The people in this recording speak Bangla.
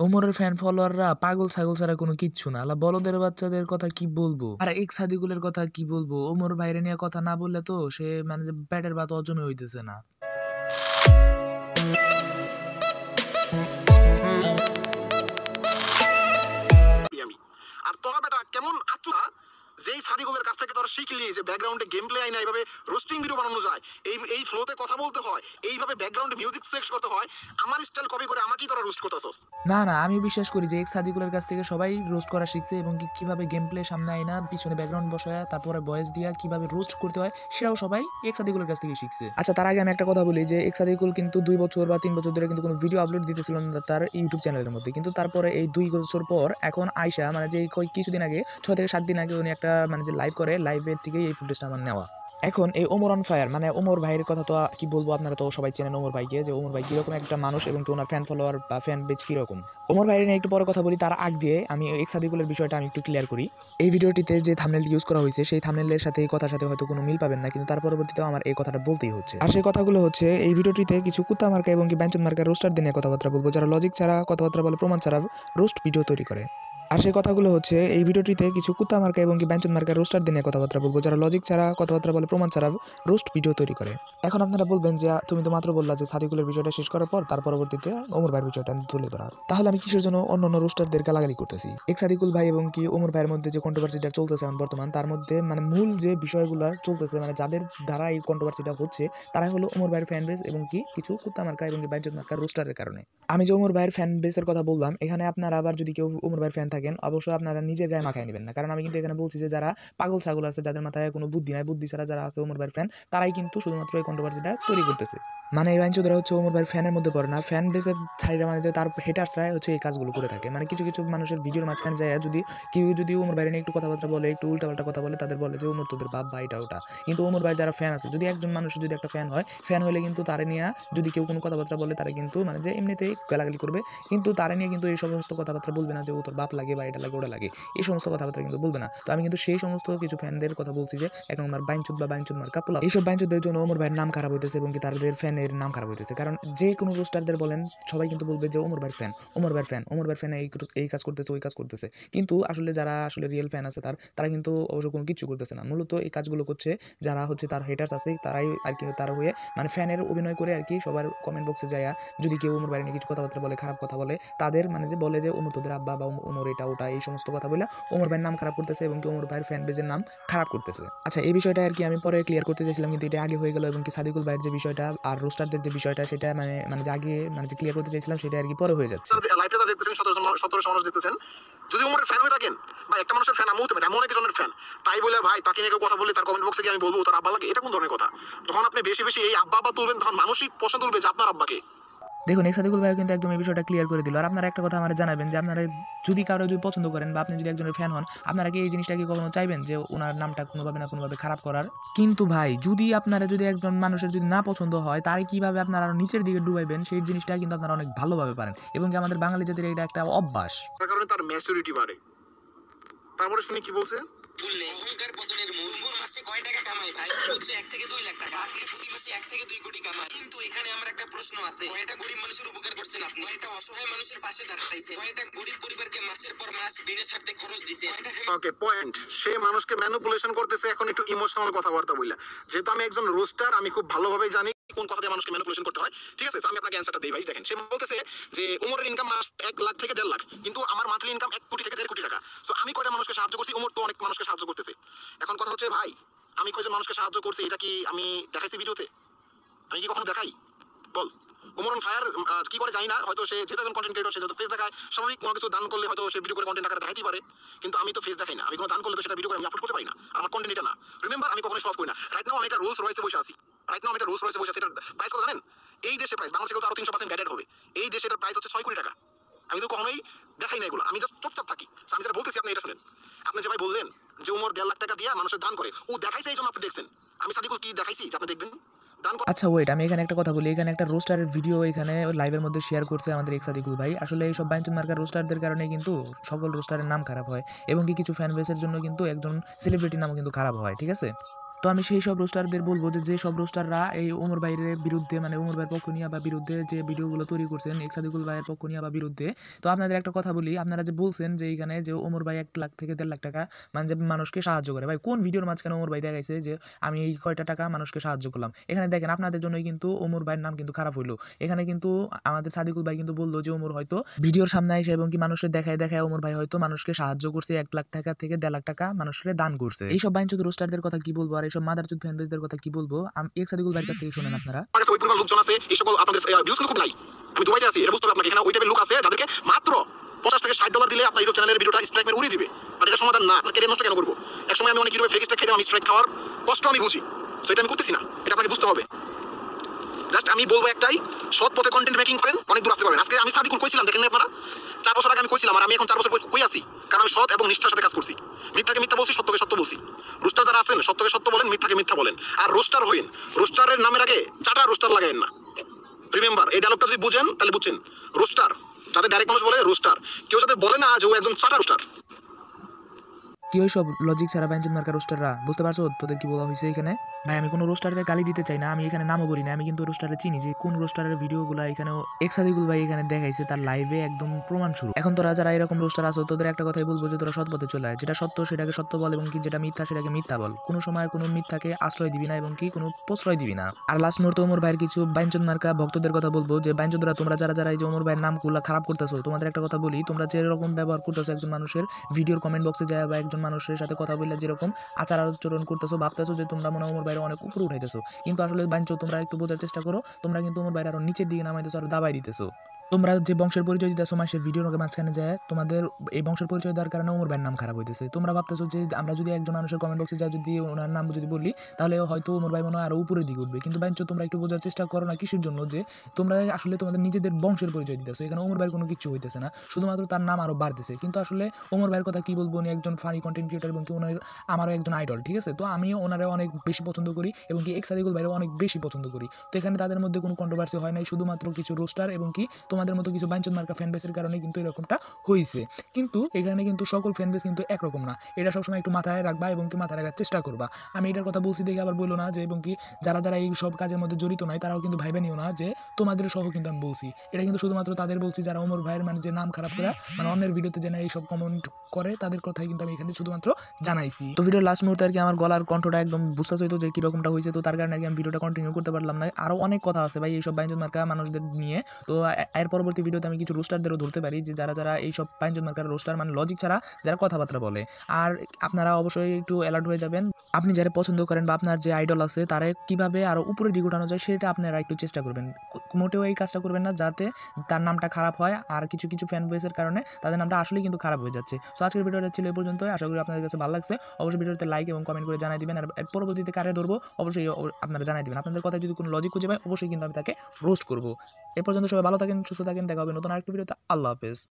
ওমরের ফ্যান ফলোয়াররা পাগল ছাগল ছাড়া কোনো কিচ্ছু না। আলা বলদের বাচ্চাদের কথা কি বলবো, আর এক সাদিকুলের কথা কি বলবো। ওমর বাইরে নিয়ে কথা না বললে তো সে মানে যে পেটের ভাত অজমে হইতেছে না। আর তোরা বেটা কেমন আচুরা যেই সাদিকুলের কাছ থেকে তোরা শিখলি যে ব্যাকগ্রাউন্ডে গেম প্লে আইনা এইভাবে রোস্টিং ভিডিও বানানো যায়, এই ফ্লোতে কথা বলতে হয়, এইভাবে ব্যাকগ্রাউন্ডে মিউজিক সিলেক্ট করতে হয়, আমার স্টাইল কপি করে আমাকেই তোরা রোস্ট করতেছস। না না, আমি বিশ্বাস করি যে এক সাদিকুলের কাছ থেকে সবাই রোস্ট করা শিখছে এবং কিভাবে গেম প্লে সামনে আইনা পিছনে ব্যাকগ্রাউন্ড বসায় তারপরে ভয়েস দিয়া কিভাবে রোস্ট করতে হয় সেটাও সবাই এক সাদিকুলের কাছ থেকে শিখছে। আচ্ছা, তার আগে আমি একটা কথা বলি যে এক সাদিকুল কিন্তু 2 বছর বা 3 বছর ধরে কিন্তু কোনো ভিডিও আপলোড দিতেছিল না তার ইউটিউব চ্যানেলের মধ্যে, কিন্তু তারপরে এই 2 বছর পর এখন আয়শা মানে যে কিছুদিন আগে 6 থেকে 7 দিন আগে উনি একটা মানে যে লাইভ করে, লাইভের থেকে এই ফুটেজটা আমার নেওয়া। এখন এই ওমর অন ফায়ার মানে ওমর ভাইয়ের কথা তো কি বলবো, আপনারা তো সবাই চেনেন ওমর ভাইকে, যে ওমর ভাই কিরকম একটা মানুষ এবং কি ওনার ফ্যান ফলোয়ার বা ফ্যান বেজ কিরকম। ওমর ভাইয়ের নিয়ে একটু পরে কথা বলি, তার আগ দিয়ে আমি এক সাদিকুলের বিষয়টা আমি একটু ক্লিয়ার করি। এই ভিডিওটিতে যে থাম্বনেলটি ইউজ করা হয়েছে সেই থাম্বনেলের সাথে এই কথার সাথে হয়তো কোনো মিল পাবেন না, কিন্তু তার পরবর্তীতেও আমার এই কথাটা বলতেই হচ্ছে। আর সেই কথাগুলো হচ্ছে এই ভিডিওটিতে কিছু কুত্তা মার্কা এবং কি ব্যঞ্জন মার্কা রোস্টার দিনে কথাবার্তা বলবো, যারা লজিক ছাড়া কথাবার্তা বলে, প্রমাণ ছাড়া রোস্ট ভিডিও তৈরি করে। আর সেই কথাগুলো হচ্ছে এই ভিডিওটিতে কিছু কুত্তা মার্কা এবং কি ব্যঞ্জন মার্কা রোস্টার দিনে কথাবার্তা বলবো, যারা লজিক ছাড়া কথাবার্তা বলে, প্রমাণ ছাড়া রোস্ট ভিডিও তৈরি করে। এখন আপনারা বলবেন যে তুমি তো মাত্র বললা যে সাদিকুলের বিষয়টা শেষ করার পর তার পরবর্তীতে ওমর ভাইয়ের বিষয়টা তুলে ধরার, তাহলে আমি কিসের জন্য অন্য রোস্টারদের গালাগালি করতেছি? এক সাদিকুল ভাই এবং কি ওমর ভাইয়ের মধ্যে যে কন্ট্রোভার্সিটা চলতেছে এখন বর্তমান, তার মধ্যে মানে মূল যে বিষয়গুলো চলতেছে মানে যাদের দ্বারা এই কন্ট্রোভার্সিটা হচ্ছে তারা হলো ওমর ভাইয়ের ফ্যান বেস এবং কি কিছু কুত্তা মার্কা এবং কি ব্যঞ্জন মার্কা রোস্টারের কারণে। আমি যে ওমর ভাইয়ের ফ্যান বেসের কথা বললাম, এখানে আপনারা আবার যদি কেউ ওমর ভাইয়ের ফ্যান থাকেন অবশ্যই আপনারা নিজের গায়ে মাখায় নেবেন না, কারণ আমি কিন্তু এখানে বলছি যে যারা পাগল ছাগল আছে, যাদের মাথায় কোনো বুদ্ধি নাই, বুদ্ধি ছাড়া যারা আছে ওমর ভাইয়ের ফ্যান, তারাই কিন্তু শুধুমাত্র এই কন্ট্রোভার্সিটা তৈরি করতেছে। মানে এই বাঞ্চোদরা হচ্ছে ওমর ভাইয়ের ফ্যানের মধ্যে পড়ে না, ফ্যান বেসের ছাড়িরা মানে যে তার হেটার্সরাই হচ্ছে এই কাজগুলো করে থাকে। মানে কিছু কিছু মানুষের ভিডিওর মাঝখানে যায় যদি কেউ যদি ওমর ভাইয়ের নিয়ে একটু কথাবার্তা বলে, একটু উল্টাপাল্টা কথা বলে, তাদের বলে যে ওমর তোদের বাপ বা এটা ওটা। কিন্তু ওমর ভাইয়ের যারা ফ্যান আছে, যদি একজন মানুষের যদি একটা ফ্যান হয়, ফ্যান হলে কিন্তু তারে নিয়ে যদি কেউ কোনো কথাবার্তা বলে তারা কিন্তু মানে যে এমনিতেই গালাগালি করবে, কিন্তু তারা নিয়ে কিন্তু এই সমস্ত কথাবার্তা বলবে না যে ও তোর বাপ লাগে বা এটা লাগে ওটা লাগে, এই সমস্ত কথাবার্তা কিন্তু বলবে না। তো আমি কিন্তু সেই সমস্ত কিছু ফ্যানদের কথা বলছি যে এক নম্বর বাইনচুদ বা বাইনচুদ মার্কা পোলা, এইসব বাইনচুদদের জন্য ওমর ভাইয়ের নাম খারাপ হইতেছে এবং কি তাদের ফ্যানের নাম খারাপ হইতেছে। কারণ যে কোনো রোস্টারদের বলেন সবাই কিন্তু বলবে যে ওমর ভাইয়ের ফ্যান, ওমর ভাইয়ের ফ্যান, ওমর ভাইয়ের ফ্যান এই কাজ করতেছে, ওই কাজ করতেছে, কিন্তু আসলে যারা আসলে রিয়েল ফ্যান আছে তারা কিন্তু অবশ্য কোনো কিছু করতেছে না। মূলত এই কাজগুলো করছে যারা হচ্ছে তার হেটার্স আছে, তারাই আর কি তার হয়ে মানে ফ্যানের অভিনয় করে আর কি সবার কমেন্ট বক্সে যায় যদি কেউ ওমর ভাইয়ের নিয়ে কিছু কথাবার্তা বলে, খারাপ কথা বলে, তাদের মানে যে বলে যে ওমর তোদের আব্বা বা ওমর এটা ওটা, এই সমস্ত কথা বলে ওমর ভাইয়ের নাম খারাপ করতেছে এবং কি ওমর ভাইয়ের ফ্যান বেজের নাম খারাপ করতেছে। আচ্ছা, এই বিষয়টা আর কি আমি পরে ক্লিয়ার করতে চাইছিলাম, কিন্তু এটা আগে হয়ে গেল এবং কি সাদিকুল ভাইয়ের যে বিষয়টা আর রোস্টারদের যে বিষয়টা সেটা মানে যে আগে মানে যে ক্লিয়ার করতে চাইছিলাম সেটা আর কি পরে হয়ে যাচ্ছে। লাইভটা দেখতেছেন 1700 মানুষ দেখতেছেন, যদি ওমরের ফ্যান হয়ে থাকেন বা একটা মানুষের ফ্যান আমি হতে পারে, এমন একজনের ফ্যান, তাই বলে ভাই তাকে নিয়ে কথা বললে তার কমেন্ট বক্সে গিয়ে আমি বলবো তার আব্বা লাগে, এটা কোন ধরনের কথা? যখন আপনি বেশি বেশি এই আব্বা আব্বা তুলবেন তখন মানুষই প্রশ্ন তুলবে যে আপনার আব্বাকে। দেখুন, এক সাদিকুল ভাই কিন্তু একদম এই বিষয়টা ক্লিয়ার করে দিল। আর আপনারা একটা কথা আমার জানাবেন যে আপনারা যদি কারো যদি পছন্দ করেন বা আপনি যদি একজনের ফ্যান হন, আপনারা কি এই জিনিসটা কি কখনো চাইবেন যে ওনার নামটা কোনোভাবে না কোনোভাবে খারাপ করার? কিন্তু ভাই যদি আপনারা যদি একজন মানুষের যদি না পছন্দ হয় তারে কিভাবে আপনারা আরো নিচের দিকে ডুবাইবেন সেই জিনিসটা কিন্তু আপনারা অনেক ভালোভাবে পারেন এবং কি আমাদের বাঙালি জাতির এটা একটা অভ্যাস। তার কারণে তার ম্যাচুরিটি বাড়ে। তারপরে শুনি কি বলছে, অহংকার পতনের মূল। মাসে কয় টাকা কামাই ভাই? হচ্ছে 1 থেকে 2 লাখ টাকা, আপনি প্রতি মাসে 1 থেকে 2 কোটি কামাই। কিন্তু এখানে আমার একটা প্রশ্ন আছে, কয়টা গরিব মানুষের উপকার করছেন আপনি? কয়টা অসহায় মানুষের পাশে দাঁড়াইছে? কয়টা গরিব পরিবারকে মাসের পর মাস বিনা স্বার্থে খরচ দিছে? ওকে পয়েন্ট, সে মানুষকে ম্যানিপুলেশন করতেছে এখন একটু ইমোশনাল কথাবার্তা বললা। যেহেতু আমি একজন রোস্টার, আমি খুব ভালোভাবে জানি কোন কথা দিয়ে মানুষকে ম্যানিপুলেশন করতে হয়, ঠিক আছে? আমি আপনাকে অ্যানসারটা দেই ভাই। দেখেন, সে বলতেছে যে ওমরের ইনকাম মাস 1 লাখ থেকে 1.5 লাখ, কিন্তু আমার মান্থলি ইনকাম 1 কোটি থেকে 1.5 কোটি টাকা। সো আমি কয়টা মানুষকে সাহায্য করছি, ওমর তো অনেক মানুষকে সাহায্য করতেছে। এখন কথা হচ্ছে ভাই, আমি কয়জন মানুষকে সাহায্য করছি এটা কি আমি দেখাইছি ভিডিওতে? আমি কি কখনো দেখাই? বল। ওমর অন ফায়ার কি করে জানি না, হয়তো সে যেহেতু একজন কন্টেন্ট ক্রিয়েটর, সে যত ফেস দেখায়, স্বাভাবিক কোনো কিছু দান করলে হয়তো সে ভিডিও করে কন্টেন্ট আকারে দেখাইতেই পারে, কিন্তু আমি তো ফেস দেখাই না। আমি কোনো দান করলে তো সেটা ভিডিও করে আমি আপলোড করতে পারি না, আমার কন্টেন্ট এটা না। রিমেম্বার, আমি কখনো শো অফ করি না। রাইট নাও আমি একটা রোলস রয়েছে বসে আছি, এটার প্রাইস কত জানেন? এই দেশে প্রাইস বাংলাদেশে তো আরো 300% গ্যাডেড হবে। এই দেশে এটার প্রাইস হচ্ছে 6 কোটি টাকা। আমি তো কখনোই দেখাই না এগুলো, আমি জাস্ট চুপচাপ থাকি। আমি যেটা বলতেছি আপনি এটা শুনেন। আপনি যে ভাই বললেন যে ওমর 1.5 লাখ টাকা দিয়ে মানুষের দান করে, ও দেখাইছে এই জন্য আপনি দেখছেন। আমি সাদিকুল কি দেখাইছি যে আপনি দেখবেন? ডান আচ্ছা ওয়েট, আমি এখানে একটা কথা বলি। এখানে একটা রোস্টারের ভিডিও এখানে লাইভের মধ্যে শেয়ার করছে আমাদের এক্সাদিকুল ভাই। আসলে এইসব বাইঞ্চুদ মার্কার রোস্টারদের কারণে কিন্তু সকল রোস্টারের নাম খারাপ হয় এবং কিছু ফ্যান বেসের জন্য কিন্তু একজন সেলিব্রিটির নামও কিন্তু খারাপ হয়, ঠিক আছে? তো আমি সেই সব রোস্টারদের বলবো যে সব রোস্টাররা এই ওমর ভাইয়ের বিরুদ্ধে, মানে ওমর ভাইয়ের পক্ষ নিয়ে বা বিরুদ্ধে যে ভিডিওগুলো তৈরি করছেন এক্সাদিকুল ভাইয়ের পক্ষ নিয়ে বা বিরুদ্ধে, তো আপনাদের একটা কথা বলি, আপনারা যে বলছেন যে এইখানে যে ওমর ভাই 1 লাখ থেকে 1.5 লাখ টাকা মানে যে মানুষকে সাহায্য করে, ভাই কোন ভিডিওর মাঝখানে ওমর ভাই দেখাইছে যে আমি এই কয়টা টাকা মানুষকে সাহায্য করলাম? এখানে দেখেন আপনাদের জন্যই কিন্তু ওমর ভাইয়ের নাম কিন্তু খারাপ হইলো। এখানে কিন্তু আমাদের সাদিকুল ভাই কিন্তু বললো যে ওমর হয়তো ভিডিওর সামনে এসে এবং মানুষের দেখায় দেখায় ওমর ভাই হয়তো মানুষকে সাহায্য করছে, 1 লাখ টাকা থেকে 1.5 লাখ টাকা মানুষকে দান করছে। এইসব বাইঞ্চুদ রোস্টারদের কথা কি বলবো আর এইসব মাদারচুদ ফ্যানবেসদের কথা কি বলবো, সাদিকুল ভাইয়ের কাছ থেকে শুনেন আপনারা। আমার কাছে ওই পরিমাণ লোকজন আছে, এই সকল আপনাদের ভিউজ খুব নাই। আমি দুবাইতে আছি, এটা বুঝতে হবে আপনাকে। এখানে ওই টাইপের লোক আছে যাদেরকে মাত্র $50 থেকে $60 দিলে আপনার ইউটিউব চ্যানেলের ভিডিওটা স্ট্রাইক মেরে উড়িয়ে দিবে। আর এটা সমাধান না, আপনার ক্যারিয়ার নষ্ট কেন করবো? একসময় আমি অনেক ইউটিউবে ফেক স্ট্রাইক খাইতাম, আমি স্ট্রাইক খাওয়ার কষ্ট আমি বুঝি, সো এটা আমি করতেছি না, এটা আপনাকে বুঝতে হবে। জাস্ট আমি বলবো একটাই, সৎ পথে কন্টেন্ট মেকিং করেন, অনেক দূর আসতে পারবেন। আজকে আমি সাদিকুল কইছিলাম, দেখেন না আপনারা, 4 বছর আগে আমি কইছিলাম, আর আমি এখন 4 বছর কই আছি, কারণ আমি সৎ এবং নিষ্ঠার সাথে কাজ করছি। মিথ্যাকে মিথ্যা বলছি, সত্যকে সত্য বলছি। রোস্টার যারা আছেন সত্যকে সত্য বলেন, মিথ্যাকে মিথ্যা বলেন। আর রোস্টার হইন, রোস্টারের নামের আগে চাটা রোস্টার লাগায়েন না। রিমেম্বার, এই ডায়লগটা যদি বুঝেন তাহলে বুঝছেন। রোস্টার যাদের ডাইরেক্ট মানুষ বলে রোস্টার, কেউ যাতে বলে না যে ও একজন চাটা রোস্টার। কি ওই সব লজিক ছাড়া বাইঞ্চুদ মার্কা রোস্টাররা, বুঝতে পারছো তোদের কি বলা হয়েছে এখানে? ভাই আমি কোনো রোস্টারের গালি দিতে চাই না, আমি এখানে নামও বলি না, আমি কিন্তু রোস্টারে চিনি যে কোন রোস্টারের ভিডিওগুলো এখানে এক্সাদিকুল ভাই এখানে দেখাইছে তার লাইভে একদম প্রমাণ শুরু। এখন তোরা যারা এরকম রোস্টার আছো তোদের একটা কথাই বলবো যে তোরা সৎ পথে চলে আয়, যেটা সত্য সেটাকে সত্য বল এবং যেটা মিথ্যা সেটাকে মিথ্যা বল। কোনো সময় কোনো মিথ্যাকে আশ্রয় দিবি না এবং কোনো প্রশ্রয় দিবি না। আর লাস্ট মুহূর্তে ওমর ভাইয়ের কিছু বাইঞ্চুদ মার্কা ভক্তদের কথা বলবো যে বাইঞ্চুদরা তোমরা যারা এই যে ওমর ভাইয়ের নামগুলো খারাপ করতেছো, তোমাদের একটা কথা বলি, তোমরা যেরকম ব্যবহার করতেছো একজন মানুষের ভিডিওর কমেন্ট বক্সে যায় বা একজন মানুষের সাথে কথা বললে যেরকম আচার আচরণ করতেছো, ভাবতেছো যে তোমরা মনে হয় ওমর ভাইয়ের অনেক উপরে উঠাইতেছো, কিন্তু আসলে বাইঞ্চুদ তোমরা একটু বোঝার চেষ্টা করো, তোমরা কিন্তু ওমর ভাইয়ের আরো নিচের দিকে নামাইতেছো আর দাবাই দিতেছো। তোমরা যে বংশের পরিচয় দিতেছো মাসের ভিডিওর মাঝখানে যায়, তোমাদের এই বংশের পরিচয় দেওয়ার কারণে ওমর ভাইয়ের নাম খারাপ হইতেছে। তোমরা ভাবতেছো যে আমরা যদি একজন মানুষের কমেন্ট বক্সে যায় যদি ওনার নাম যদি বলি তাহলে হয়তো ওমর ভাই মনে হয় আরো উপরের দিকে উঠবে, কিন্তু বাইঞ্চুদ তোমরা একটু বোঝার চেষ্টা করো না কিসের জন্য, যে তোমরা আসলে তোমাদের নিজেদের বংশের পরিচয় দিতেছো। এখানে ওমর ভাইয়ের কোনো কিছু হইতেছে না, শুধুমাত্র তার নাম আরো বাড়তেছে। কিন্তু আসলে ওমর ভাইয়ের কথা কি বলবো, উনি একজন ফানি কন্টেন্ট ক্রিয়েটর এবং ওনার আমারও একজন আইডল, ঠিক আছে? তো আমি ওনারে অনেক বেশি পছন্দ করি এবং এক্সাদিকুল ভাইয়েরও অনেক বেশি পছন্দ করি। তো এখানে তাদের মধ্যে কোনো কন্ট্রোভার্সি হয় নাই, শুধুমাত্র কিছু রোস্টার এবং তোমাদের মতো কিছু বাইঞ্চুদ মার্কা ফ্যান বেসের কারণে কিন্তু এরকমটা হয়েছে। কিন্তু এখানে কিন্তু সকল ফ্যান বেস কিন্তু একরকম না, এটা সবসময় একটু মাথায় রাখবা এবং মাথায় রাখার চেষ্টা করবা। আমি এটার কথা বলছি দেখে আবার বললো না যে এবং যারা এই সব কাজের মধ্যে জড়িত নয় তারাও কিন্তু ভাইবে নিও না যে তোমাদের সহ কিন্তু আমি বলছি। এটা কিন্তু শুধুমাত্র তাদের বলছি যারা ওমর ভাইয়ের মানে যে নাম খারাপ করা, মানে অন্যের ভিডিওতে যেন এইসব কমেন্ট করে তাদের কথাই কিন্তু আমি এখানে শুধুমাত্র জানাইছি। তো ভিডিওর লাস্ট মুহূর্তে আর কি আমার গলার কণ্ঠটা একদম বুঝতে চাইতো যে কিরকমটা হয়েছে, তো তার কারণে আর কি আমি ভিডিওটা কন্টিনিউ করতে পারলাম না। আরও অনেক কথা আছে ভাই এইসব বাইঞ্চুদ মার্কা মানুষদের নিয়ে, তো এর পরবর্তী ভিডিওতে আমি কিছু রোস্টারদেরও ধরতে পারি যে যারা এইসব বাইঞ্চুদ মার্কার রোস্টার মানে লজিক ছাড়া যারা কথাবার্তা বলে। আর আপনারা অবশ্যই একটু অ্যালার্ট হয়ে যাবেন, আপনি যারা পছন্দ করেন বা আপনার যে আইডল আছে তারা কিভাবে আরও উপরের দিকে উঠানো যায় সেটা আপনারা একটু চেষ্টা করবেন। মোটেও এই কাজটা করবেন না যাতে তার নামটা খারাপ হয়, আর কিছু ফ্যান বেসের কারণে তাদের নামটা আসলেই কিন্তু খারাপ হয়ে যাচ্ছে। সো আজকের ভিডিওটা ছিল এই পর্যন্ত, আশা করি আপনাদের কাছে ভালো লাগছে। অবশ্যই ভিডিওতে লাইক এবং কমেন্ট করে জানাই দিবেন, আর পরবর্তীতে কারে ধরবো অবশ্যই আপনারা জানাই দিবেন। আপনাদের কথায় যদি কোনো লজিক খুঁজে পাই অবশ্যই কিন্তু আমি তাকে রোস্ট করবো। এ পর্যন্ত সবাই ভালো থাকেন, সুস্থ থাকেন, দেখা হবে নতুন আরেকটি ভিডিওতে। আল্লাহ হাফেজ।